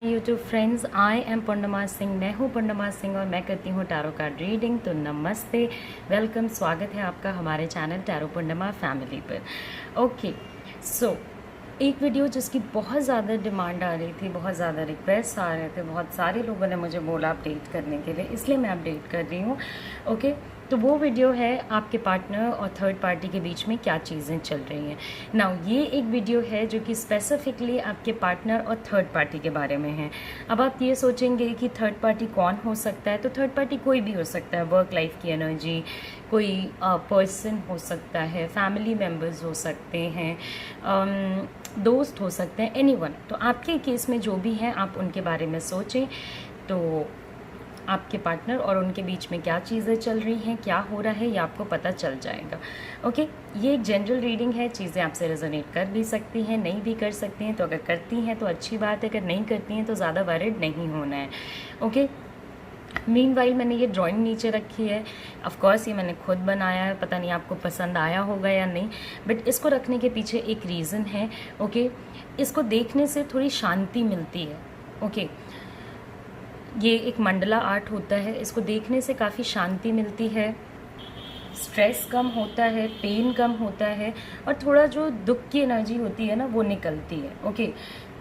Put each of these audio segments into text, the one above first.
YouTube friends, I am पूर्णिमा सिंह। मैं हूँ पूर्णिमा सिंह और मैं करती हूँ टैरो कार्ड रीडिंग। तो नमस्ते, वेलकम, स्वागत है आपका हमारे चैनल टैरो पूर्णिमा फैमिली पर। ओके, सो एक वीडियो जिसकी बहुत ज़्यादा डिमांड आ रही थी, बहुत ज़्यादा रिक्वेस्ट आ रहे थे, बहुत सारे लोगों ने मुझे बोला अपडेट करने के लिए, इसलिए मैं अपडेट कर रही हूँ। ओके, तो वो वीडियो है आपके पार्टनर और थर्ड पार्टी के बीच में क्या चीज़ें चल रही हैं। नाउ ये एक वीडियो है जो कि स्पेसिफिकली आपके पार्टनर और थर्ड पार्टी के बारे में है। अब आप ये सोचेंगे कि थर्ड पार्टी कौन हो सकता है, तो थर्ड पार्टी कोई भी हो सकता है। वर्क लाइफ की एनर्जी, कोई पर्सन हो सकता है, फैमिली मेम्बर्स हो सकते हैं, दोस्त हो सकते हैं, एनीवन। तो आपके केस में जो भी है आप उनके बारे में सोचें। तो आपके पार्टनर और उनके बीच में क्या चीज़ें चल रही हैं, क्या हो रहा है, ये आपको पता चल जाएगा। ओके, ये एक जनरल रीडिंग है। चीज़ें आपसे रेजोनेट कर भी सकती हैं, नहीं भी कर सकती हैं। तो अगर करती हैं तो अच्छी बात है, अगर नहीं करती हैं तो ज़्यादा वरिड नहीं होना है। ओके, मीनवाइल मैंने ये ड्राइंग नीचे रखी है। ऑफ कोर्स ये मैंने खुद बनाया है, पता नहीं आपको पसंद आया होगा या नहीं, बट इसको रखने के पीछे एक रीज़न है। ओके, इसको देखने से थोड़ी शांति मिलती है। ओके, ये एक मंडला आर्ट होता है, इसको देखने से काफ़ी शांति मिलती है, स्ट्रेस कम होता है, पेन कम होता है, और थोड़ा जो दुख की एनर्जी होती है ना वो निकलती है। ओके,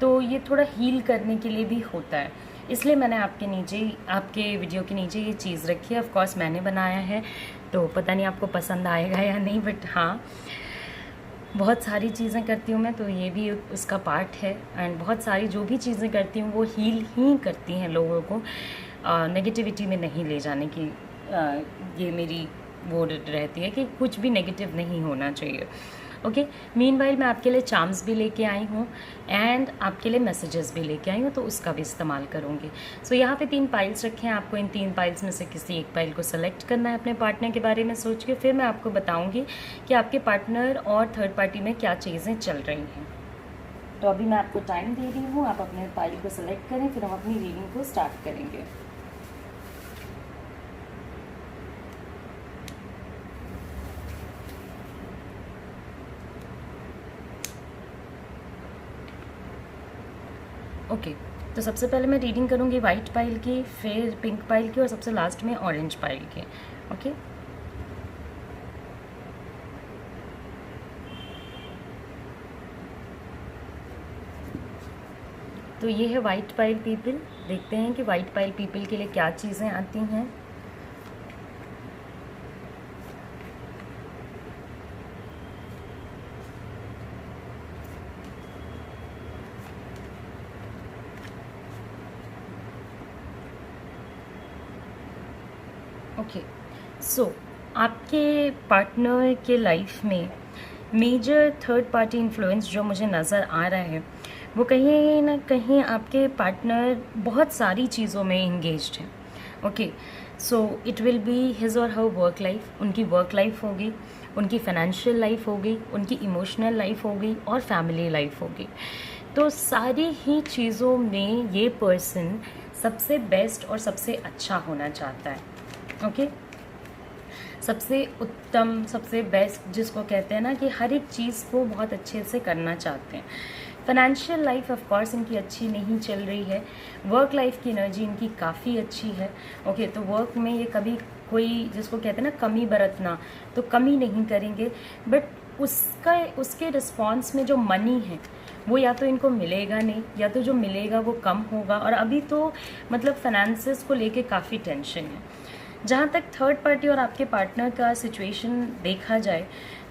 तो ये थोड़ा हील करने के लिए भी होता है, इसलिए मैंने आपके वीडियो के नीचे ये चीज़ रखी है। ऑफ कोर्स मैंने बनाया है, तो पता नहीं आपको पसंद आएगा या नहीं, बट हाँ, बहुत सारी चीज़ें करती हूँ मैं, तो ये भी उसका पार्ट है। एंड बहुत सारी जो भी चीज़ें करती हूँ वो हील ही करती हैं लोगों को, नेगेटिविटी में नहीं ले जाने की ये मेरी वो रहती है कि कुछ भी नेगेटिव नहीं होना चाहिए। ओके, मीनवाइल मैं आपके लिए चार्म्स भी लेके आई हूँ एंड आपके लिए मैसेजेस भी लेके आई हूँ, तो उसका भी इस्तेमाल करूँगी। सो यहाँ पे 3 पाइल्स रखे हैं, आपको इन 3 पाइल्स में से किसी एक पाइल को सेलेक्ट करना है अपने पार्टनर के बारे में सोच के। फिर मैं आपको बताऊँगी कि आपके पार्टनर और थर्ड पार्टी में क्या चीज़ें चल रही हैं। तो अभी मैं आपको टाइम दे रही हूँ, आप अपने पाइल को सेलेक्ट करें, फिर हम अपनी रीडिंग को स्टार्ट करेंगे। ओके, तो सबसे पहले मैं रीडिंग करूँगी वाइट पाइल की, फिर पिंक पाइल की, और सबसे लास्ट में ऑरेंज पाइल की। ओके, तो ये है वाइट पाइल पीपल। देखते हैं कि वाइट पाइल पीपल के लिए क्या चीज़ें आती हैं। ओके, सो आपके पार्टनर के लाइफ में मेजर थर्ड पार्टी इन्फ्लुएंस जो मुझे नज़र आ रहा है, वो कहीं ना कहीं आपके पार्टनर बहुत सारी चीज़ों में इंगेज्ड है। Okay, so it will be his और हर वर्क लाइफ। उनकी वर्क लाइफ होगी, उनकी फाइनेंशियल लाइफ होगी, उनकी इमोशनल लाइफ होगी, और फैमिली लाइफ होगी। तो सारी ही चीज़ों में ये पर्सन सबसे बेस्ट और सबसे अच्छा होना चाहता है। ओके, सबसे उत्तम, सबसे बेस्ट, जिसको कहते हैं ना कि हर एक चीज़ को बहुत अच्छे से करना चाहते हैं। फाइनेंशियल लाइफ ऑफ कोर्स इनकी अच्छी नहीं चल रही है, वर्क लाइफ की एनर्जी इनकी काफ़ी अच्छी है। ओके, तो वर्क में ये कभी कोई, जिसको कहते हैं ना कमी बरतना, तो कमी नहीं करेंगे, बट उसके रिस्पॉन्स में जो मनी है वो या तो इनको मिलेगा नहीं, या तो जो मिलेगा वो कम होगा। और अभी तो मतलब फाइनेंसेस को लेके काफ़ी टेंशन है। जहाँ तक थर्ड पार्टी और आपके पार्टनर का सिचुएशन देखा जाए,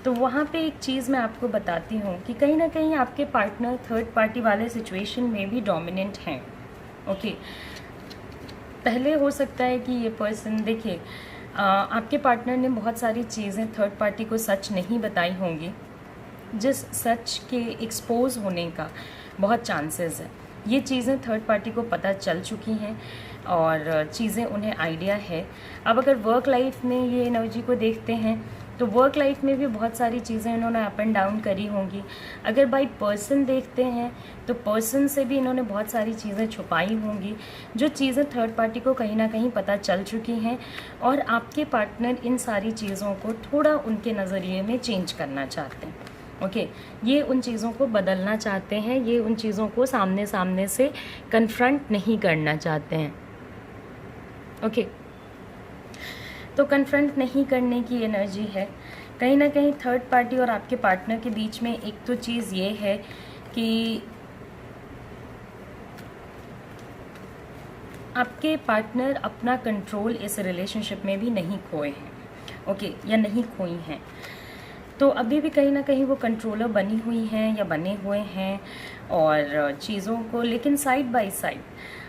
तो वहाँ पे एक चीज़ मैं आपको बताती हूँ कि कहीं ना कहीं आपके पार्टनर थर्ड पार्टी वाले सिचुएशन में भी डोमिनेंट हैं। ओके, पहले हो सकता है कि ये पर्सन, देखिए, आपके पार्टनर ने बहुत सारी चीज़ें थर्ड पार्टी को सच नहीं बताई होंगी, जिस सच के एक्सपोज होने का बहुत चांसेस है। ये चीज़ें थर्ड पार्टी को पता चल चुकी हैं और चीज़ें उन्हें आइडिया है। अब अगर वर्क लाइफ में ये एनर्जी को देखते हैं, तो वर्क लाइफ में भी बहुत सारी चीज़ें इन्होंने अप एंड डाउन करी होंगी। अगर बाई पर्सन देखते हैं, तो पर्सन से भी इन्होंने बहुत सारी चीज़ें छुपाई होंगी, जो चीज़ें थर्ड पार्टी को कहीं ना कहीं पता चल चुकी हैं, और आपके पार्टनर इन सारी चीज़ों को थोड़ा उनके नज़रिए में चेंज करना चाहते हैं। ओके, ये उन चीज़ों को बदलना चाहते हैं, ये उन चीज़ों को सामने सामने से कन्फ्रंट नहीं करना चाहते हैं। ओके, तो कन्फ्रंट नहीं करने की एनर्जी है। कहीं ना कहीं थर्ड पार्टी और आपके पार्टनर के बीच में एक तो चीज़ ये है कि आपके पार्टनर अपना कंट्रोल इस रिलेशनशिप में भी नहीं खोए हैं। ओके, या नहीं खोई हैं, तो अभी भी कहीं ना कहीं वो कंट्रोलर बनी हुई हैं या बने हुए हैं और चीज़ों को, लेकिन साइड बाय साइड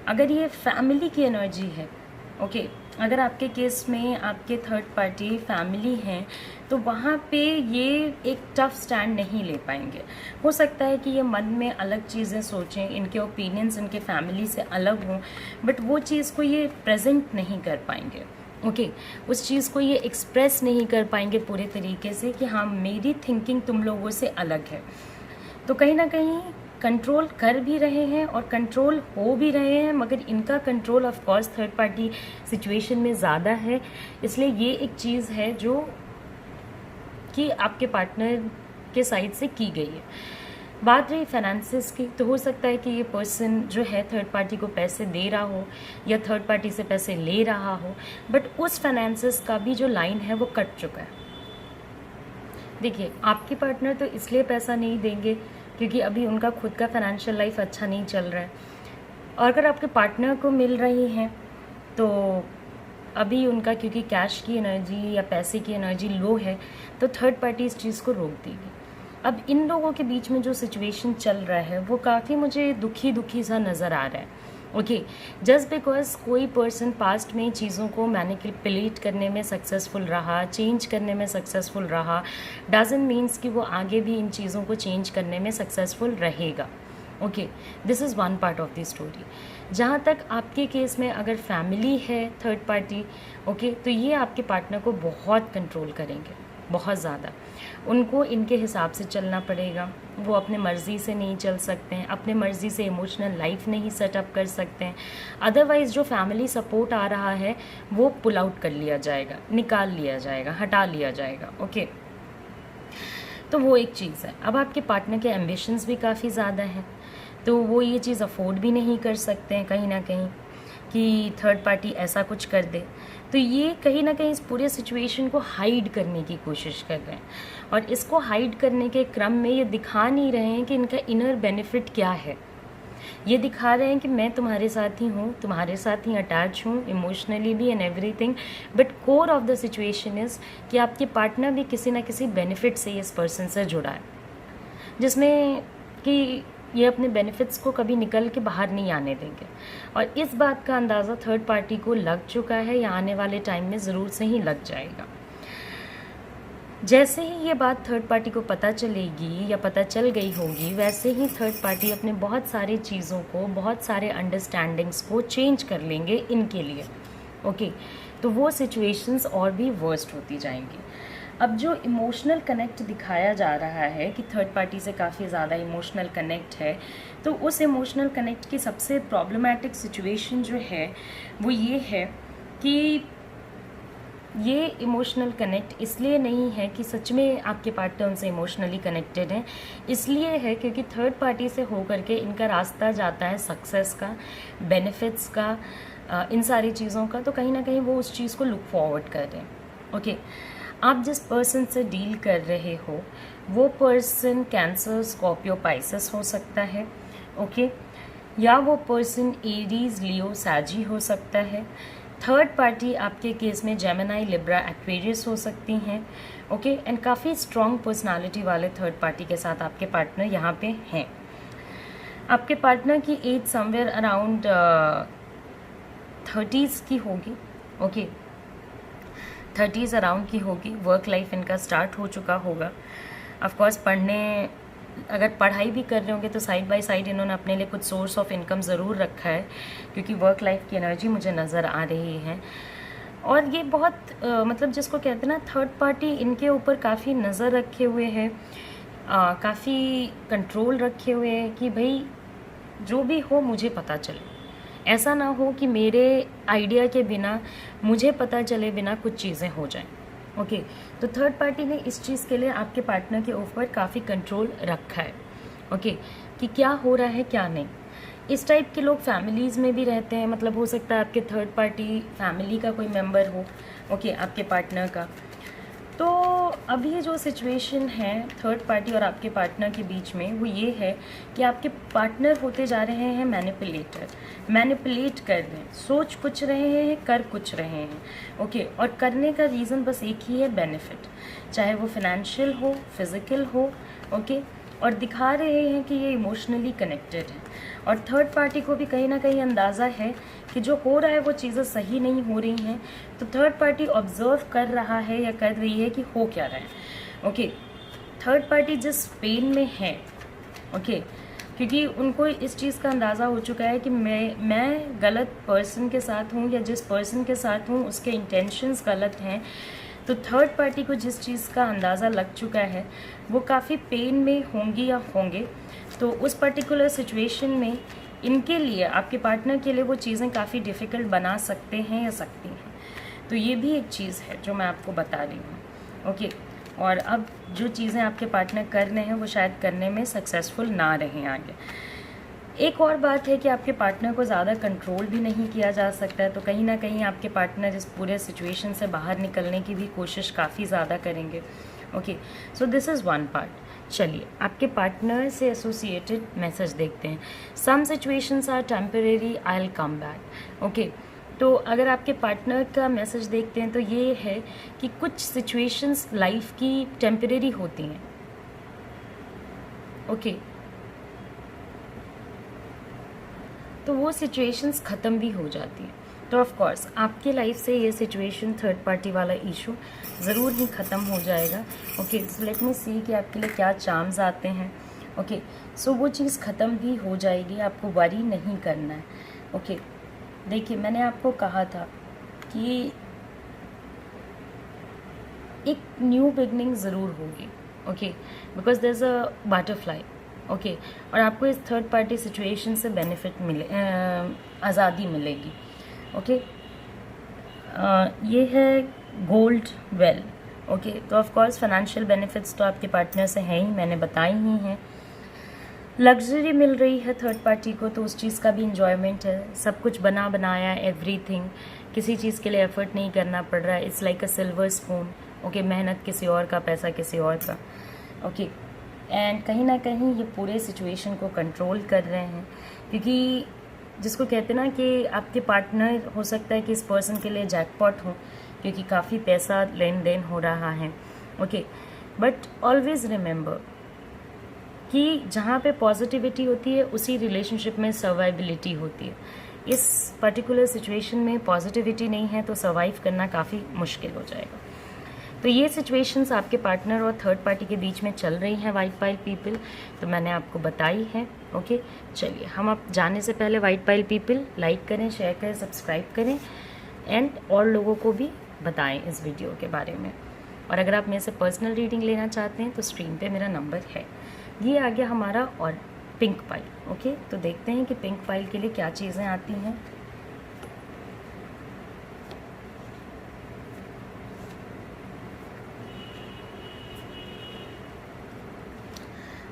अगर ये फैमिली की एनर्जी है, ओके, अगर आपके केस में आपके थर्ड पार्टी फैमिली हैं तो वहाँ पे ये एक टफ स्टैंड नहीं ले पाएंगे। हो सकता है कि ये मन में अलग चीज़ें सोचें, इनके ओपिनियंस इनके फैमिली से अलग हों, बट वो चीज़ को ये प्रेजेंट नहीं कर पाएंगे। ओके, उस चीज़ को ये एक्सप्रेस नहीं कर पाएंगे पूरे तरीके से कि हाँ मेरी थिंकिंग तुम लोगों से अलग है। तो कहीं ना कहीं कंट्रोल कर भी रहे हैं और कंट्रोल हो भी रहे हैं, मगर इनका control of course third party situation में ज़्यादा है। इसलिए ये एक चीज़ है जो कि आपके पार्टनर के साइड से की गई है। बात रही फाइनेंसिस की, तो हो सकता है कि ये पर्सन जो है थर्ड पार्टी को पैसे दे रहा हो या थर्ड पार्टी से पैसे ले रहा हो, बट उस फाइनेंसिस का भी जो लाइन है वो कट चुका है। देखिए, आपके पार्टनर तो इसलिए पैसा नहीं देंगे क्योंकि अभी उनका खुद का फाइनेंशियल लाइफ अच्छा नहीं चल रहा है, और अगर आपके पार्टनर को मिल रही हैं तो अभी उनका क्योंकि कैश की एनर्जी या पैसे की एनर्जी लो है, तो थर्ड पार्टी इस चीज़ को रोक देगी। अब इन लोगों के बीच में जो सिचुएशन चल रहा है वो काफ़ी मुझे दुखी सा नज़र आ रहा है। ओके, जस्ट बिकॉज कोई पर्सन पास्ट में चीज़ों को मैनिपुलेट करने में सक्सेसफुल रहा, चेंज करने में सक्सेसफुल रहा, डजंट मीन्स कि वो आगे भी इन चीज़ों को चेंज करने में सक्सेसफुल रहेगा। Okay, this is one part of the story. जहाँ तक आपके केस में अगर फैमिली है थर्ड पार्टी, ओके, तो ये आपके पार्टनर को बहुत कंट्रोल करेंगे, बहुत ज़्यादा। उनको इनके हिसाब से चलना पड़ेगा, वो अपने मर्ज़ी से नहीं चल सकते हैं, अपने मर्ज़ी से इमोशनल लाइफ नहीं सेटअप कर सकते हैं। अदरवाइज़ जो फैमिली सपोर्ट आ रहा है वो पुल आउट कर लिया जाएगा, निकाल लिया जाएगा, हटा लिया जाएगा। ओके, तो वो एक चीज़ है। अब आपके पार्टनर के एम्बिशंस भी काफ़ी ज़्यादा हैं, तो वो ये चीज़ अफोर्ड भी नहीं कर सकते हैं कहीं ना कहीं कि थर्ड पार्टी ऐसा कुछ कर दे। तो ये कहीं ना कहीं इस पूरे सिचुएशन को हाइड करने की कोशिश कर रहे हैं, और इसको हाइड करने के क्रम में ये दिखा नहीं रहे हैं कि इनका इनर बेनिफिट क्या है। ये दिखा रहे हैं कि मैं तुम्हारे साथ ही हूँ, तुम्हारे साथ ही अटैच हूँ इमोशनली भी and everything, but core of the situation is कि आपके पार्टनर भी किसी ना किसी बेनिफिट से इस पर्सन से जुड़ा है, जिसमें कि ये अपने बेनिफिट्स को कभी निकल के बाहर नहीं आने देंगे। और इस बात का अंदाज़ा थर्ड पार्टी को लग चुका है या आने वाले टाइम में ज़रूर से ही लग जाएगा। जैसे ही ये बात थर्ड पार्टी को पता चलेगी या पता चल गई होगी, वैसे ही थर्ड पार्टी अपने बहुत सारी चीज़ों को, बहुत सारे अंडरस्टैंडिंग्स को चेंज कर लेंगे इनके लिए। ओके, तो वो सिचुएशंस और भी वर्स्ट होती जाएंगी। अब जो इमोशनल कनेक्ट दिखाया जा रहा है कि थर्ड पार्टी से काफ़ी ज़्यादा इमोशनल कनेक्ट है, तो उस इमोशनल कनेक्ट की सबसे प्रॉब्लमैटिक सिचुएशन जो है वो ये है कि ये इमोशनल कनेक्ट इसलिए नहीं है कि सच में आपके पार्टनर उनसे इमोशनली कनेक्टेड हैं, इसलिए है क्योंकि थर्ड पार्टी से होकर के इनका रास्ता जाता है सक्सेस का, बेनिफिट्स का, इन सारी चीज़ों का। तो कहीं ना कहीं वो उस चीज़ को लुक फॉरवर्ड कर रहे हैं। ओके, आप जिस पर्सन से डील कर रहे हो वो पर्सन कैंसर, स्कॉर्पियो, पाइसेस हो सकता है। ओके, या वो पर्सन एरीज, लियो, सैजी हो सकता है। थर्ड पार्टी आपके केस में जेमिनाई, लिब्रा, एक्वेरियस हो सकती हैं। ओके, एंड काफ़ी स्ट्रॉन्ग पर्सनालिटी वाले थर्ड पार्टी के साथ आपके पार्टनर यहाँ पे हैं। आपके पार्टनर की एज समवेयर अराउंड 30s की होगी। ओके, 30s अराउंड की होगी। वर्क लाइफ इनका स्टार्ट हो चुका होगा। ऑफकोर्स पढ़ने, अगर पढ़ाई भी कर रहे होंगे तो साइड बाय साइड इन्होंने अपने लिए कुछ सोर्स ऑफ इनकम ज़रूर रखा है, क्योंकि वर्क लाइफ की एनर्जी मुझे नज़र आ रही है। और ये बहुत मतलब जिसको कहते हैं ना, थर्ड पार्टी इनके ऊपर काफ़ी नज़र रखे हुए हैं, काफ़ी कंट्रोल रखे हुए हैं कि भाई जो भी हो मुझे पता चले। ऐसा ना हो कि मेरे आइडिया के बिना, मुझे पता चले बिना कुछ चीज़ें हो जाएं। ओके तो थर्ड पार्टी ने इस चीज़ के लिए आपके पार्टनर के ऊपर काफ़ी कंट्रोल रखा है। ओके कि क्या हो रहा है क्या नहीं। इस टाइप के लोग फैमिलीज़ में भी रहते हैं, मतलब हो सकता है आपके थर्ड पार्टी फैमिली का कोई मेंबर हो, ओके आपके पार्टनर का। तो अब ये जो सिचुएशन है थर्ड पार्टी और आपके पार्टनर के बीच में, वो ये है कि आपके पार्टनर होते जा रहे हैं मैनिपुलेटर, मैनिपुलेट कर रहे हैं, सोच कुछ रहे हैं कर कुछ रहे हैं, ओके और करने का रीज़न बस एक ही है, बेनिफिट, चाहे वो फाइनेंशियल हो फिज़िकल हो, ओके और दिखा रहे हैं कि ये इमोशनली कनेक्टेड है। और थर्ड पार्टी को भी कहीं ना कहीं अंदाज़ा है कि जो हो रहा है वो चीज़ें सही नहीं हो रही हैं, तो थर्ड पार्टी ऑब्जर्व कर रहा है या कर रही है कि हो क्या रहा है। ओके थर्ड पार्टी जिस पेन में है, ओके क्योंकि उनको इस चीज़ का अंदाज़ा हो चुका है कि मैं गलत पर्सन के साथ हूँ या जिस पर्सन के साथ हूँ उसके इंटेंशंस गलत हैं, तो थर्ड पार्टी को जिस चीज़ का अंदाज़ा लग चुका है वो काफ़ी पेन में होंगी या होंगे। तो उस पर्टिकुलर सिचुएशन में इनके लिए, आपके पार्टनर के लिए वो चीज़ें काफ़ी डिफ़िकल्ट बना सकते हैं या सकती हैं। तो ये भी एक चीज़ है जो मैं आपको बता रही हूँ। ओके और अब जो चीज़ें आपके पार्टनर कर रहे हैं वो शायद करने में सक्सेसफुल ना रहें आगे। एक और बात है कि आपके पार्टनर को ज़्यादा कंट्रोल भी नहीं किया जा सकता है, तो कहीं ना कहीं आपके पार्टनर इस पूरे सिचुएशन से बाहर निकलने की भी कोशिश काफ़ी ज़्यादा करेंगे। Okay so this is one part. चलिए आपके पार्टनर से एसोसिएटेड मैसेज देखते हैं। Some situations are temporary, I will come back. Okay तो अगर आपके पार्टनर का मैसेज देखते हैं तो ये है कि कुछ सिचुएशंस लाइफ की टेम्परेरी होती हैं। ओके तो वो सिचुएशंस ख़त्म भी हो जाती हैं। तो ऑफ कोर्स आपके लाइफ से ये सिचुएशन थर्ड पार्टी वाला इशू ज़रूर ही ख़त्म हो जाएगा। ओके सो लेट मी सी कि आपके लिए क्या चार्म्स आते हैं। ओके सो वो चीज़ ख़त्म भी हो जाएगी, आपको वरी नहीं करना है। ओके देखिए मैंने आपको कहा था कि एक न्यू बिगनिंग ज़रूर होगी। Okay because there is a butterfly. Okay और आपको इस थर्ड पार्टी सिचुएशन से बेनिफिट मिले, आज़ादी मिलेगी। ओके ये है गोल्ड वेल। ओके तो ऑफ कोर्स फाइनेंशियल बेनिफिट्स तो आपके पार्टनर से हैं ही, मैंने बताई ही हैं। लग्जरी मिल रही है थर्ड पार्टी को, तो उस चीज़ का भी इंजॉयमेंट है। सब कुछ बना बनाया एवरीथिंग, किसी चीज़ के लिए एफर्ट नहीं करना पड़ रहा है। It's like a silver spoon. Okay मेहनत किसी और का, पैसा किसी और का। ओके एंड कहीं ना कहीं ये पूरे सिचुएशन को कंट्रोल कर रहे हैं, क्योंकि जिसको कहते हैं ना कि आपके पार्टनर हो सकता है कि इस पर्सन के लिए जैकपॉट हो, क्योंकि काफ़ी पैसा लेन देन हो रहा है। ओके बट ऑलवेज रिमेंबर कि जहाँ पे पॉजिटिविटी होती है उसी रिलेशनशिप में सर्वाइबिलिटी होती है। इस पर्टिकुलर सिचुएशन में पॉजिटिविटी नहीं है तो सर्वाइव करना काफ़ी मुश्किल हो जाएगा। तो ये सिचुएशंस आपके पार्टनर और थर्ड पार्टी के बीच में चल रही हैं वाइट पाइल पीपल, तो मैंने आपको बताई है। ओके चलिए हम अब जाने से पहले वाइट पाइल पीपल लाइक करें, शेयर करें, सब्सक्राइब करें एंड और लोगों को भी बताएं इस वीडियो के बारे में। और अगर आप मेरे से पर्सनल रीडिंग लेना चाहते हैं तो स्क्रीन पे मेरा नंबर है। ये आ गया हमारा और पिंक पाइल। ओके तो देखते हैं कि पिंक पाइल के लिए क्या चीज़ें आती हैं।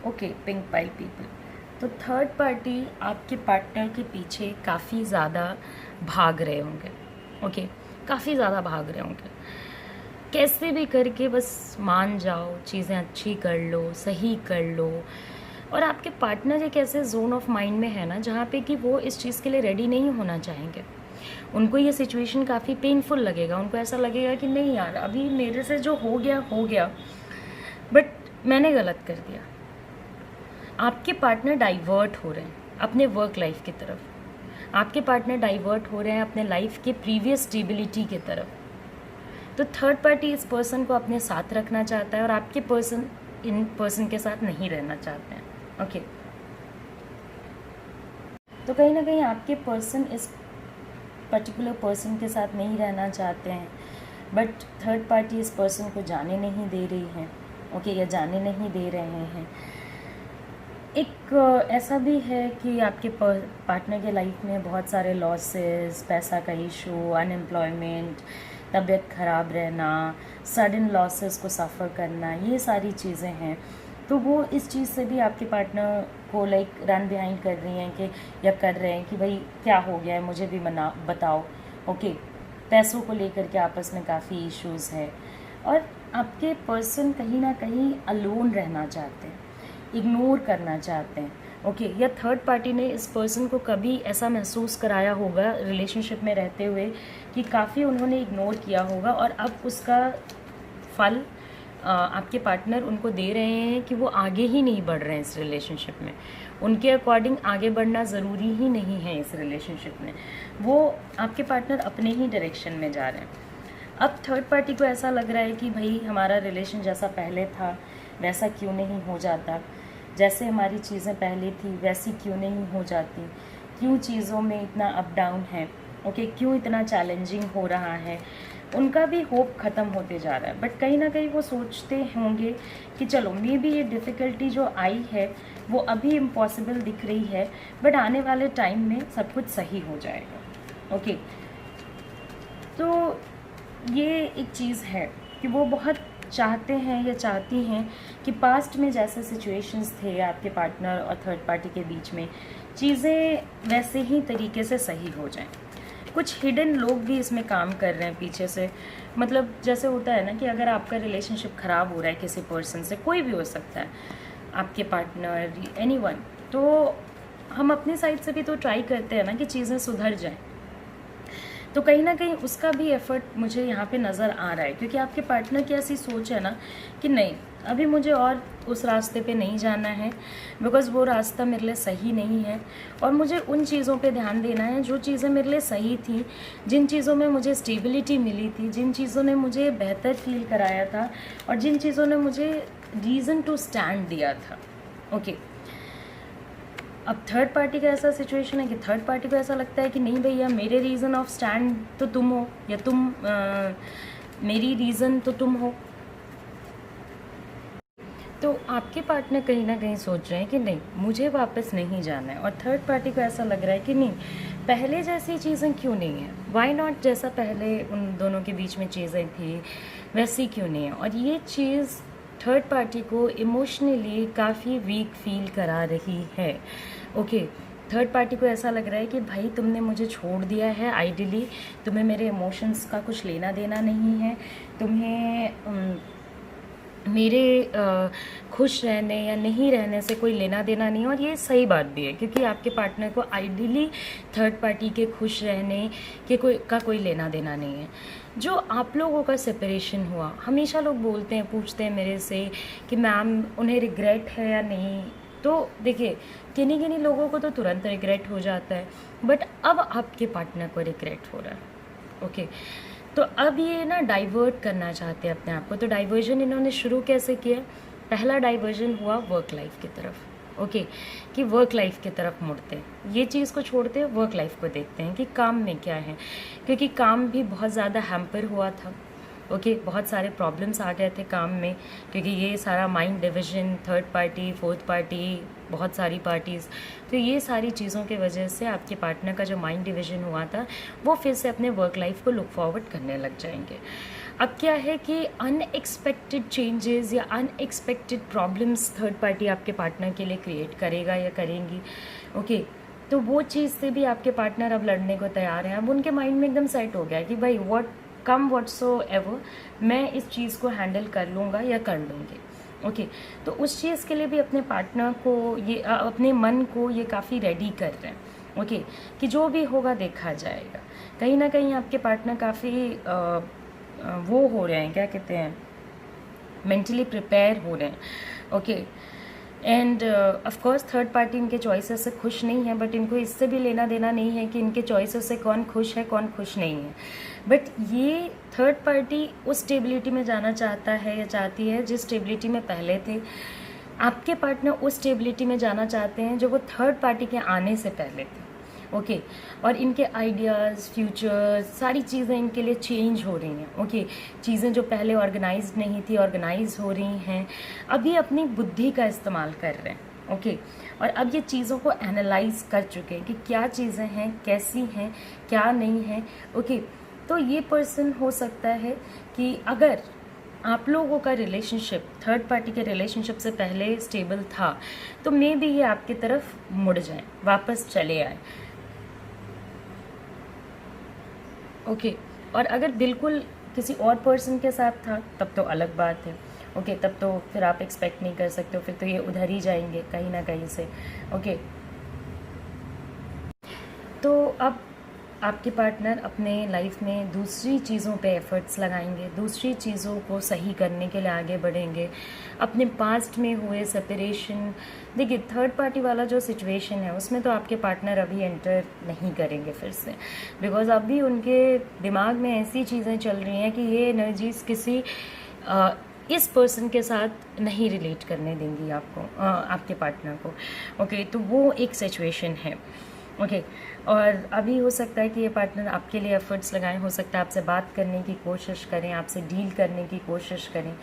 ओके पिंक पाइल पीपल, तो थर्ड पार्टी आपके पार्टनर के पीछे काफ़ी ज़्यादा भाग रहे होंगे। ओके काफ़ी ज़्यादा भाग रहे होंगे, कैसे भी करके बस मान जाओ, चीज़ें अच्छी कर लो, सही कर लो। और आपके पार्टनर एक ऐसे जोन ऑफ माइंड में है ना जहाँ पे कि वो इस चीज़ के लिए रेडी नहीं होना चाहेंगे। उनको ये सिचुएशन काफ़ी पेनफुल लगेगा, उनको ऐसा लगेगा कि नहीं यार अभी मेरे से जो हो गया बट मैंने गलत कर दिया। आपके पार्टनर डाइवर्ट हो रहे हैं अपने वर्क लाइफ की तरफ, आपके पार्टनर डाइवर्ट हो रहे हैं अपने लाइफ के प्रीवियस स्टेबिलिटी की तरफ। तो थर्ड पार्टी इस पर्सन को अपने साथ रखना चाहता है और आपके पर्सन इन पर्सन के साथ नहीं रहना चाहते हैं। ओके तो कहीं ना कहीं आपके पर्सन इस पर्टिकुलर पर्सन के साथ नहीं रहना चाहते हैं, बट थर्ड पार्टी इस पर्सन को जाने नहीं दे रही है। ओके या जाने नहीं दे रहे हैं। एक ऐसा भी है कि आपके पार्टनर के लाइफ में बहुत सारे लॉसेस, पैसा का इशू, अनएम्प्लॉयमेंट, तबीयत ख़राब रहना, सडन लॉसेस को सफ़र करना, ये सारी चीज़ें हैं। तो वो इस चीज़ से भी आपके पार्टनर को लाइक रन बिहाइंड कर रही हैं कि या कर रहे हैं कि भाई क्या हो गया है, मुझे भी बताओ। ओके, पैसों को लेकर के आपस में काफ़ी इश्यूज़ है और आपके पर्सन कहीं ना कहीं अलोन रहना चाहते हैं, इग्नोर करना चाहते हैं। ओके, या थर्ड पार्टी ने इस पर्सन को कभी ऐसा महसूस कराया होगा रिलेशनशिप में रहते हुए कि काफ़ी उन्होंने इग्नोर किया होगा और अब उसका फल आपके पार्टनर उनको दे रहे हैं कि वो आगे ही नहीं बढ़ रहे हैं इस रिलेशनशिप में। उनके अकॉर्डिंग आगे बढ़ना ज़रूरी ही नहीं है इस रिलेशनशिप में, वो आपके पार्टनर अपने ही डायरेक्शन में जा रहे हैं। अब थर्ड पार्टी को ऐसा लग रहा है कि भाई हमारा रिलेशन जैसा पहले था वैसा क्यों नहीं हो जाता, जैसे हमारी चीज़ें पहले थी वैसी क्यों नहीं हो जाती, क्यों चीज़ों में इतना अप डाउन है। ओके, क्यों इतना चैलेंजिंग हो रहा है। उनका भी होप ख़त्म होते जा रहा है, बट कहीं ना कहीं वो सोचते होंगे कि चलो मे बी ये डिफ़िकल्टी जो आई है वो अभी इम्पॉसिबल दिख रही है, बट आने वाले टाइम में सब कुछ सही हो जाएगा। ओके, तो ये एक चीज़ है कि वो बहुत चाहते हैं या चाहती हैं कि पास्ट में जैसे सिचुएशंस थे आपके पार्टनर और थर्ड पार्टी के बीच में, चीज़ें वैसे ही तरीके से सही हो जाएं। कुछ हिडन लोग भी इसमें काम कर रहे हैं पीछे से। मतलब जैसे होता है ना कि अगर आपका रिलेशनशिप ख़राब हो रहा है किसी पर्सन से, कोई भी हो सकता है, आपके पार्टनर, एनीवन, तो हम अपनी साइड से भी तो ट्राई करते हैं ना कि चीज़ें सुधर जाएं। तो कहीं ना कहीं उसका भी एफर्ट मुझे यहाँ पे नज़र आ रहा है, क्योंकि आपके पार्टनर की ऐसी सोच है ना कि नहीं, अभी मुझे और उस रास्ते पे नहीं जाना है, बिकॉज़ वो रास्ता मेरे लिए सही नहीं है और मुझे उन चीज़ों पे ध्यान देना है जो चीज़ें मेरे लिए सही थी, जिन चीज़ों में मुझे स्टेबिलिटी मिली थी, जिन चीज़ों ने मुझे बेहतर फील कराया था और जिन चीज़ों ने मुझे रीज़न टू स्टैंड दिया था। ओके, अब थर्ड पार्टी का ऐसा सिचुएशन है कि थर्ड पार्टी को ऐसा लगता है कि नहीं भैया, मेरे रीज़न ऑफ स्टैंड तो तुम हो, या मेरी रीज़न तो तुम हो। तो आपके पार्टनर कहीं ना कहीं सोच रहे हैं कि नहीं, मुझे वापस नहीं जाना है, और थर्ड पार्टी को ऐसा लग रहा है कि नहीं, पहले जैसी चीज़ें क्यों नहीं है, वाई नॉट, जैसा पहले उन दोनों के बीच में चीज़ें थी वैसी क्यों नहीं है। और ये चीज़ थर्ड पार्टी को इमोशनली काफ़ी वीक फील करा रही है। ओके, थर्ड पार्टी को ऐसा लग रहा है कि भाई तुमने मुझे छोड़ दिया है, आइडियली तुम्हें मेरे इमोशंस का कुछ लेना देना नहीं है, तुम्हें मेरे खुश रहने या नहीं रहने से कोई लेना देना नहीं है। और ये सही बात भी है, क्योंकि आपके पार्टनर को आइडियली थर्ड पार्टी के खुश रहने के कोई लेना देना नहीं है। जो आप लोगों का सेपरेशन हुआ, हमेशा लोग बोलते हैं, पूछते हैं मेरे से कि मैम उन्हें रिग्रेट है या नहीं। तो देखिए, किन्हीं किन्हीं लोगों को तो तुरंत रिग्रेट हो जाता है, बट अब आपके पार्टनर को रिग्रेट हो रहा है। ओके, तो अब ये ना डाइवर्ट करना चाहते हैं अपने आप को। तो डाइवर्जन इन्होंने शुरू कैसे किया? पहला डाइवर्जन हुआ वर्क लाइफ की तरफ। ओके, कि वर्क लाइफ की तरफ मुड़ते हैं, ये चीज़ को छोड़ते हैं, वर्क लाइफ को देखते हैं कि काम में क्या है, क्योंकि काम भी बहुत ज़्यादा हैम्पर हुआ था। ओके, बहुत सारे प्रॉब्लम्स आ गए थे काम में, क्योंकि ये सारा mind division, third party, fourth party, बहुत सारी पार्टीज़, तो ये सारी चीज़ों की वजह से आपके पार्टनर का जो माइंड डिवीजन हुआ था वो फिर से अपने वर्क लाइफ को लुक फॉरवर्ड करने लग जाएंगे। अब क्या है कि अनएक्सपेक्टेड चेंजेस या अनएक्सपेक्टेड प्रॉब्लम्स थर्ड पार्टी आपके पार्टनर के लिए क्रिएट करेगा या करेंगी। ओके, तो वो चीज़ से भी आपके पार्टनर अब लड़ने को तैयार हैं। अब उनके माइंड में एकदम सेट हो गया कि भाई व्हाटसोएवर, मैं इस चीज़ को हैंडल कर लूँगा या कर लूँगी। ओके, तो उस चीज़ के लिए भी अपने पार्टनर को ये अपने मन को ये काफ़ी रेडी कर रहे हैं। ओके, कि जो भी होगा देखा जाएगा। कहीं ना कहीं आपके पार्टनर काफ़ी वो हो रहे हैं, क्या कहते हैं, मेंटली प्रिपेयर हो रहे हैं। Okay, end of course third party इनके चॉइसेस से खुश नहीं है, बट इनको इससे भी लेना देना नहीं है कि इनके चॉइसेस से कौन खुश है कौन खुश नहीं है। बट ये थर्ड पार्टी उस स्टेबिलिटी में जाना चाहता है या चाहती है जिस स्टेबिलिटी में पहले थे। आपके पार्टनर उस स्टेबिलिटी में जाना चाहते हैं जो वो थर्ड पार्टी के आने से पहले थे। ओके, और इनके आइडियाज़, फ्यूचर्स, सारी चीज़ें इनके लिए चेंज हो रही हैं। ओके, चीज़ें जो पहले ऑर्गेनाइज्ड नहीं थी ऑर्गेनाइज हो रही हैं। अब ये अपनी बुद्धि का इस्तेमाल कर रहे हैं। ओके, और अब ये चीज़ों को एनालाइज कर चुके हैं कि क्या चीज़ें हैं, कैसी हैं, क्या नहीं है। ओके, तो ये पर्सन हो सकता है कि अगर आप लोगों का रिलेशनशिप थर्ड पार्टी के रिलेशनशिप से पहले स्टेबल था, तो मे बी ये आपकी तरफ मुड़ जाए, वापस चले आए। ओके, और अगर बिल्कुल किसी और पर्सन के साथ था तब तो अलग बात है। ओके, तब तो फिर आप एक्सपेक्ट नहीं कर सकते हो, फिर तो ये उधर ही जाएंगे कहीं ना कहीं से। ओके, तो अब आपके पार्टनर अपने लाइफ में दूसरी चीज़ों पे एफर्ट्स लगाएंगे, दूसरी चीज़ों को सही करने के लिए आगे बढ़ेंगे। अपने पास्ट में हुए सेपरेशन, देखिए थर्ड पार्टी वाला जो सिचुएशन है उसमें तो आपके पार्टनर अभी एंटर नहीं करेंगे फिर से, बिकॉज अभी उनके दिमाग में ऐसी चीज़ें चल रही हैं कि ये एनर्जीज किसी इस पर्सन के साथ नहीं रिलेट करने देंगी आपको, आपके पार्टनर को। ओके, तो वो एक सिचुएशन है। ओके, और अभी हो सकता है कि ये पार्टनर आपके लिए एफर्ट्स लगाएं, हो सकता है आपसे बात करने की कोशिश करें, आपसे डील करने की कोशिश करें।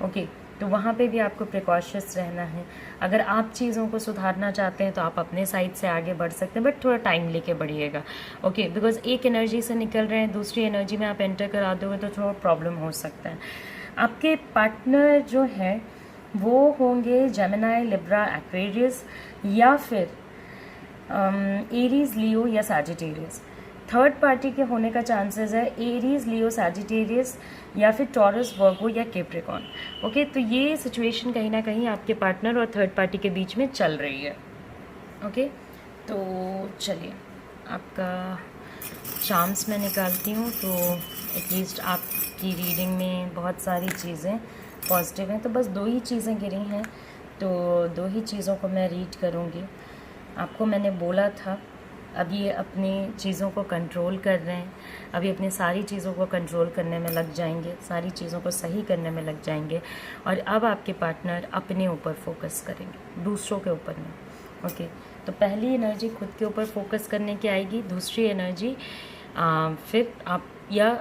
ओके, तो वहाँ पे भी आपको प्रिकॉशस रहना है। अगर आप चीज़ों को सुधारना चाहते हैं तो आप अपने साइड से आगे बढ़ सकते हैं, बट थोड़ा टाइम लेके बढ़िएगा। ओके, बिकॉज एक एनर्जी से निकल रहे हैं, दूसरी एनर्जी में आप एंटर करा दोगे तो थोड़ा प्रॉब्लम हो सकता है। आपके पार्टनर जो है वो होंगे जेमिनी, लिब्रा, एक्वेरियस या फिर एरीज, लियो या सैजिटेरियस। थर्ड पार्टी के होने का चांसेस है एरीज, लियो, सैजिटेरियस या फिर टॉरस, वर्गो या कैप्रिकॉर्न। ओके, तो ये सिचुएशन कहीं ना कहीं आपके पार्टनर और थर्ड पार्टी के बीच में चल रही है। ओके, तो चलिए आपका चार्म्स मैं निकालती हूँ, तो एटलीस्ट आपकी रीडिंग में बहुत सारी चीज़ें पॉजिटिव हैं। तो बस 2 ही चीज़ें गिरी हैं, तो 2 ही चीज़ों को मैं रीड करूँगी। आपको मैंने बोला था अभी ये अपनी चीज़ों को कंट्रोल कर रहे हैं, अभी अपनी सारी चीज़ों को कंट्रोल करने में लग जाएंगे, सारी चीज़ों को सही करने में लग जाएंगे। और अब आपके पार्टनर अपने ऊपर फोकस करेंगे, दूसरों के ऊपर नहीं। ओके, तो पहली एनर्जी खुद के ऊपर फोकस करने की आएगी, दूसरी एनर्जी फिर आप या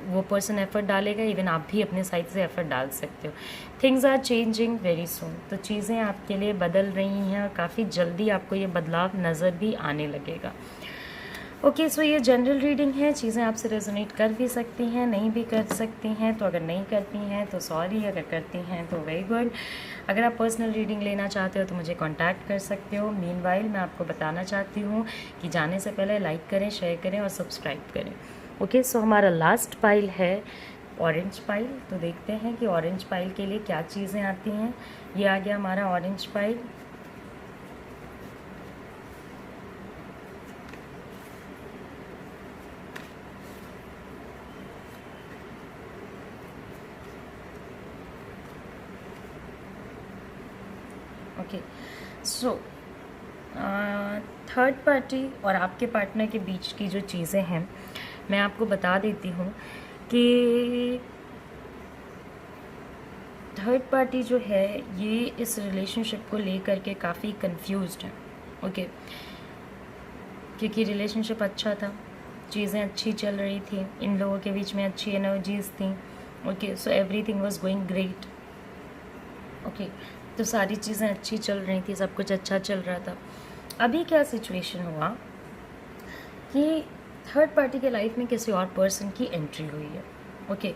वो पर्सन एफर्ट डालेगा, इवन आप भी अपने साइड से एफर्ट डाल सकते हो। Things are changing very soon, तो चीज़ें आपके लिए बदल रही हैं और काफ़ी जल्दी आपको ये बदलाव नज़र भी आने लगेगा। ओके, सो ये जनरल रीडिंग है, चीज़ें आपसे रेजोनेट कर भी सकती हैं, नहीं भी कर सकती हैं। तो अगर नहीं करती हैं तो सॉरी, अगर करती हैं तो वेरी गुड। अगर आप पर्सनल रीडिंग लेना चाहते हो तो मुझे कांटेक्ट कर सकते हो। मीनवाइल मैं आपको बताना चाहती हूँ कि जाने से पहले लाइक करें, शेयर करें और सब्सक्राइब करें। ओके, सो हमारा लास्ट पाइल है ऑरेंज पाइल। तो देखते हैं कि ऑरेंज पाइल के लिए क्या चीज़ें आती हैं। ये आ गया हमारा orange pile. Okay, so third party और आपके पार्टनर के बीच की जो चीज़ें हैं मैं आपको बता देती हूँ कि थर्ड पार्टी जो है ये इस रिलेशनशिप को लेकर के काफ़ी कंफ्यूज्ड है। ओके, क्योंकि रिलेशनशिप अच्छा था, चीज़ें अच्छी चल रही थी, इन लोगों के बीच में अच्छी एनर्जीज थी। Okay, so everything was going great. Okay, तो सारी चीज़ें अच्छी चल रही थी, सब कुछ अच्छा चल रहा था। अभी क्या सिचुएशन हुआ कि थर्ड पार्टी के लाइफ में किसी और पर्सन की एंट्री हुई है। ओके,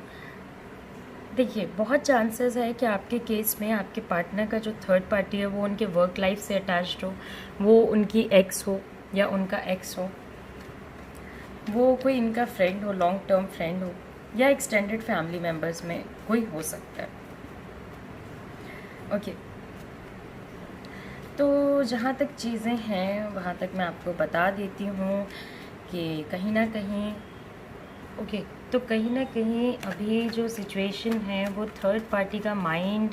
देखिए बहुत चांसेस है कि आपके केस में आपके पार्टनर का जो थर्ड पार्टी है वो उनके वर्क लाइफ से अटैच्ड हो, वो उनकी एक्स हो या उनका एक्स हो, वो कोई इनका फ्रेंड हो, लॉन्ग टर्म फ्रेंड हो, या एक्सटेंडेड फैमिली मेम्बर्स में कोई हो सकता है। ओके, तो जहाँ तक चीज़ें हैं वहाँ तक मैं आपको बता देती हूँ कि कहीं ना कहीं ओके, तो कहीं ना कहीं अभी जो सिचुएशन है वो थर्ड पार्टी का माइंड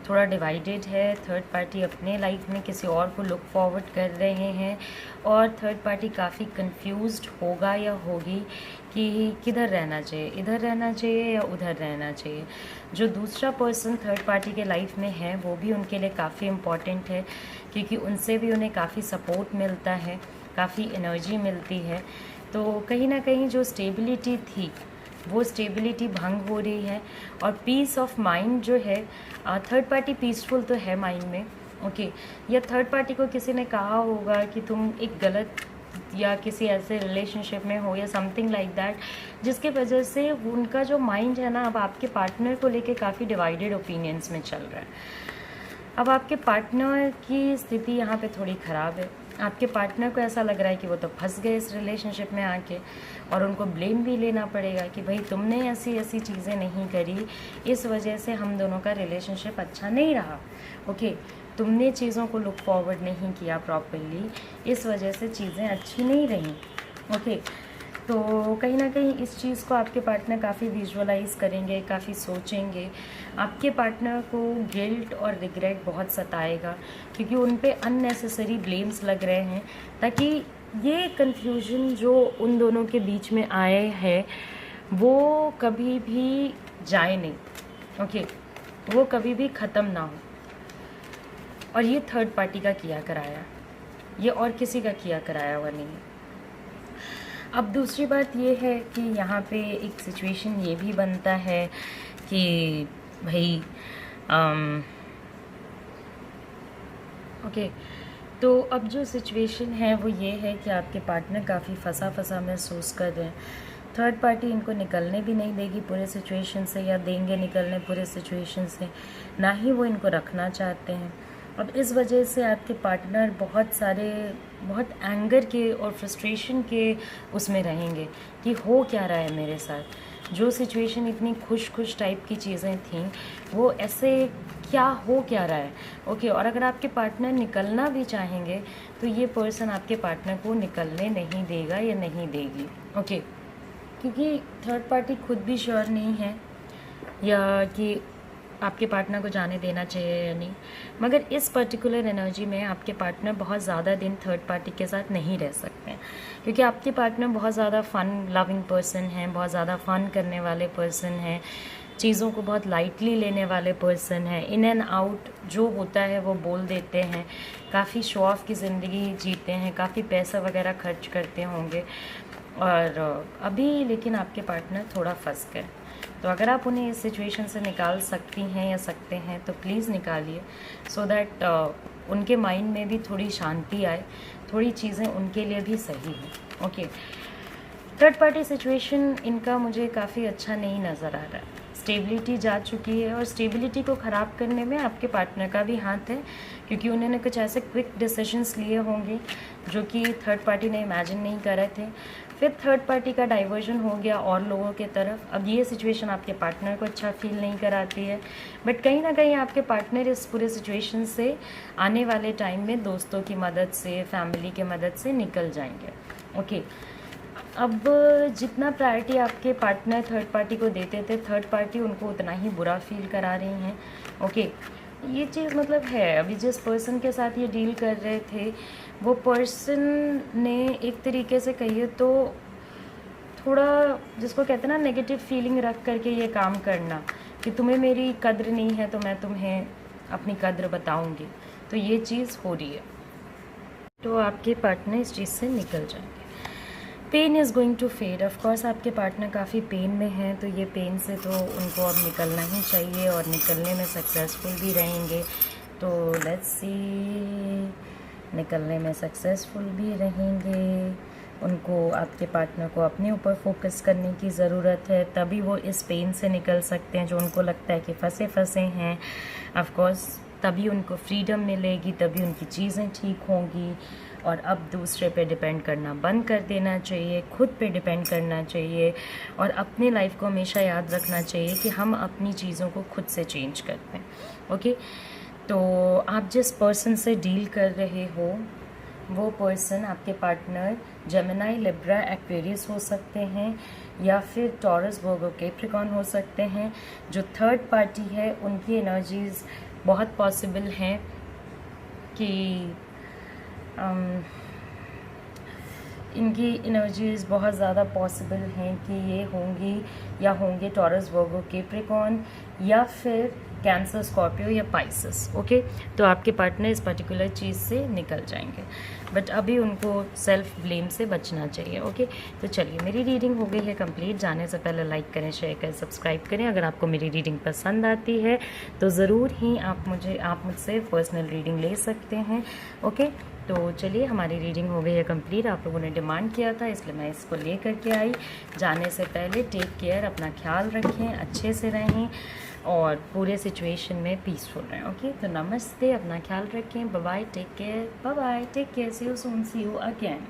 थोड़ा डिवाइडेड है। थर्ड पार्टी अपने लाइफ में किसी और को लुक फॉरवर्ड कर रहे हैं और थर्ड पार्टी काफ़ी कंफ्यूज्ड होगा या होगी कि किधर रहना चाहिए, इधर रहना चाहिए या उधर रहना चाहिए। जो दूसरा पर्सन थर्ड पार्टी के लाइफ में है वो भी उनके लिए काफ़ी इम्पॉर्टेंट है, क्योंकि उनसे भी उन्हें काफ़ी सपोर्ट मिलता है, काफ़ी एनर्जी मिलती है। तो कहीं ना कहीं जो स्टेबिलिटी थी वो स्टेबिलिटी भंग हो रही है और पीस ऑफ माइंड जो है, थर्ड पार्टी पीसफुल तो है माइंड में। ओके, या थर्ड पार्टी को किसी ने कहा होगा कि तुम एक गलत या किसी ऐसे रिलेशनशिप में हो या समथिंग लाइक दैट, जिसके वजह से उनका जो माइंड है ना अब आपके पार्टनर को लेके काफ़ी डिवाइडेड ओपिनियंस में चल रहा है। अब आपके पार्टनर की स्थिति यहाँ पे थोड़ी ख़राब है। आपके पार्टनर को ऐसा लग रहा है कि वो तो फंस गए इस रिलेशनशिप में आके, और उनको ब्लेम भी लेना पड़ेगा कि भाई तुमने ऐसी ऐसी चीज़ें नहीं करी, इस वजह से हम दोनों का रिलेशनशिप अच्छा नहीं रहा। ओके, तुमने चीज़ों को लुक फॉरवर्ड नहीं किया प्रॉपरली, इस वजह से चीज़ें अच्छी नहीं रहीं। ओके, तो कहीं ना कहीं इस चीज़ को आपके पार्टनर काफ़ी विजुअलाइज करेंगे, काफ़ी सोचेंगे। आपके पार्टनर को गिल्ट और रिग्रेट बहुत सताएगा, क्योंकि उन पे अननेसेसरी ब्लेम्स लग रहे हैं, ताकि ये कन्फ्यूजन जो उन दोनों के बीच में आए हैं वो कभी भी जाए नहीं। ओके, वो कभी भी ख़त्म ना हो। और ये थर्ड पार्टी का किया कराया, ये और किसी का किया कराया हुआ नहीं है। अब दूसरी बात ये है कि यहाँ पे एक सिचुएशन ये भी बनता है कि भाई ओके, तो अब जो सिचुएशन है वो ये है कि आपके पार्टनर काफ़ी फंसा फंसा महसूस कर रहे हैं। थर्ड पार्टी इनको निकलने भी नहीं देगी पूरे सिचुएशन से, या देंगे निकलने पूरे सिचुएशन से, ना ही वो इनको रखना चाहते हैं। अब इस वजह से आपके पार्टनर बहुत एंगर के और फ्रस्ट्रेशन के उसमें रहेंगे कि हो क्या रहा है मेरे साथ। जो सिचुएशन इतनी खुश टाइप की चीज़ें थी वो ऐसे क्या हो क्या रहा है। ओके, और अगर आपके पार्टनर निकलना भी चाहेंगे तो ये पर्सन आपके पार्टनर को निकलने नहीं देगा या नहीं देगी। ओके, क्योंकि थर्ड पार्टी खुद भी श्योर नहीं है या कि आपके पार्टनर को जाने देना चाहिए या नहीं। मगर इस पर्टिकुलर एनर्जी में आपके पार्टनर बहुत ज़्यादा दिन थर्ड पार्टी के साथ नहीं रह सकते हैं, क्योंकि आपके पार्टनर बहुत ज़्यादा फ़न लविंग पर्सन हैं, बहुत ज़्यादा फ़न करने वाले पर्सन हैं, चीज़ों को बहुत लाइटली लेने वाले पर्सन हैं, इन एंड आउट जो होता है वो बोल देते हैं, काफ़ी शो ऑफ की ज़िंदगी जीते हैं, काफ़ी पैसा वगैरह खर्च करते होंगे। और अभी लेकिन आपके पार्टनर थोड़ा फंस गए। तो अगर आप उन्हें इस सिचुएशन से निकाल सकती हैं या सकते हैं तो प्लीज़ निकालिए, सो दैट उनके माइंड में भी थोड़ी शांति आए, थोड़ी चीज़ें उनके लिए भी सही हैं। ओके, थर्ड पार्टी सिचुएशन इनका मुझे काफ़ी अच्छा नहीं नज़र आ रहा है। स्टेबिलिटी जा चुकी है और स्टेबिलिटी को ख़राब करने में आपके पार्टनर का भी हाथ है, क्योंकि उन्होंने कुछ ऐसे क्विक डिसीजंस लिए होंगे जो कि थर्ड पार्टी ने इमेजिन नहीं कर रहे थे। फिर थर्ड पार्टी का डाइवर्जन हो गया और लोगों के तरफ। अब ये सिचुएशन आपके पार्टनर को अच्छा फील नहीं कराती है, बट कहीं ना कहीं आपके पार्टनर इस पूरे सिचुएशन से आने वाले टाइम में दोस्तों की मदद से, फैमिली की मदद से निकल जाएंगे। ओके, अब जितना प्रायोरिटी आपके पार्टनर थर्ड पार्टी को देते थे, थर्ड पार्टी उनको उतना ही बुरा फील करा रही हैं। ओके, ये चीज़ मतलब है, अभी जिस पर्सन के साथ ये डील कर रहे थे वो पर्सन ने एक तरीके से कहिए तो थोड़ा, जिसको कहते हैं ना नेगेटिव फीलिंग रख करके ये काम करना कि तुम्हें मेरी कद्र नहीं है तो मैं तुम्हें अपनी कद्र बताऊंगी, तो ये चीज़ हो रही है। तो आपके पार्टनर इस चीज़ से निकल जाएंगे। Pain is going to fade. Of course आपके पार्टनर काफ़ी पेन में हैं, तो ये पेन से तो उनको अब निकलना ही चाहिए और निकलने में सक्सेसफुल भी रहेंगे। तो लेट्स सी, निकलने में सक्सेसफुल भी रहेंगे। उनको, आपके पार्टनर को अपने ऊपर फोकस करने की ज़रूरत है, तभी वो इस पेन से निकल सकते हैं जो उनको लगता है कि फंसे हैं। ऑफ कोर्स तभी उनको फ्रीडम मिलेगी, तभी उनकी चीज़ें ठीक होंगी। और अब दूसरे पे डिपेंड करना बंद कर देना चाहिए, खुद पे डिपेंड करना चाहिए, और अपनी लाइफ को हमेशा याद रखना चाहिए कि हम अपनी चीज़ों को खुद से चेंज करते हैं। ओके, तो आप जिस पर्सन से डील कर रहे हो वो पर्सन, आपके पार्टनर जेमिनी, लिब्रा, एक्वेरियस हो सकते हैं, या फिर टॉरस, वर्गो, कैप्रिकॉर्न हो सकते हैं। जो थर्ड पार्टी है उनकी एनर्जीज़ बहुत पॉसिबल हैं कि इनकी एनर्जीज़ बहुत ज़्यादा पॉसिबल हैं कि ये होंगी या होंगे टॉरस, वर्गो, कैप्रिकॉर्न, या फिर कैंसर, स्कॉर्पियो या पाइसेस। ओके, तो आपके पार्टनर इस पर्टिकुलर चीज़ से निकल जाएंगे, बट अभी उनको सेल्फ ब्लेम से बचना चाहिए। ओके, तो चलिए मेरी रीडिंग हो गई है कंप्लीट। जाने से पहले लाइक करें, शेयर करें, सब्सक्राइब करें। अगर आपको मेरी रीडिंग पसंद आती है तो ज़रूर ही आप मुझसे पर्सनल रीडिंग ले सकते हैं। ओके, तो चलिए हमारी रीडिंग हो गई है कंप्लीट। आप लोगों ने डिमांड किया था इसलिए मैं इसको ले करके आई। जाने से पहले टेक केयर, अपना ख्याल रखें, अच्छे से रहें और पूरे सिचुएशन में पीसफुल रहें। ओके, तो नमस्ते, अपना ख्याल रखें, bye bye, take care, bye bye, take care, see you soon, see you again.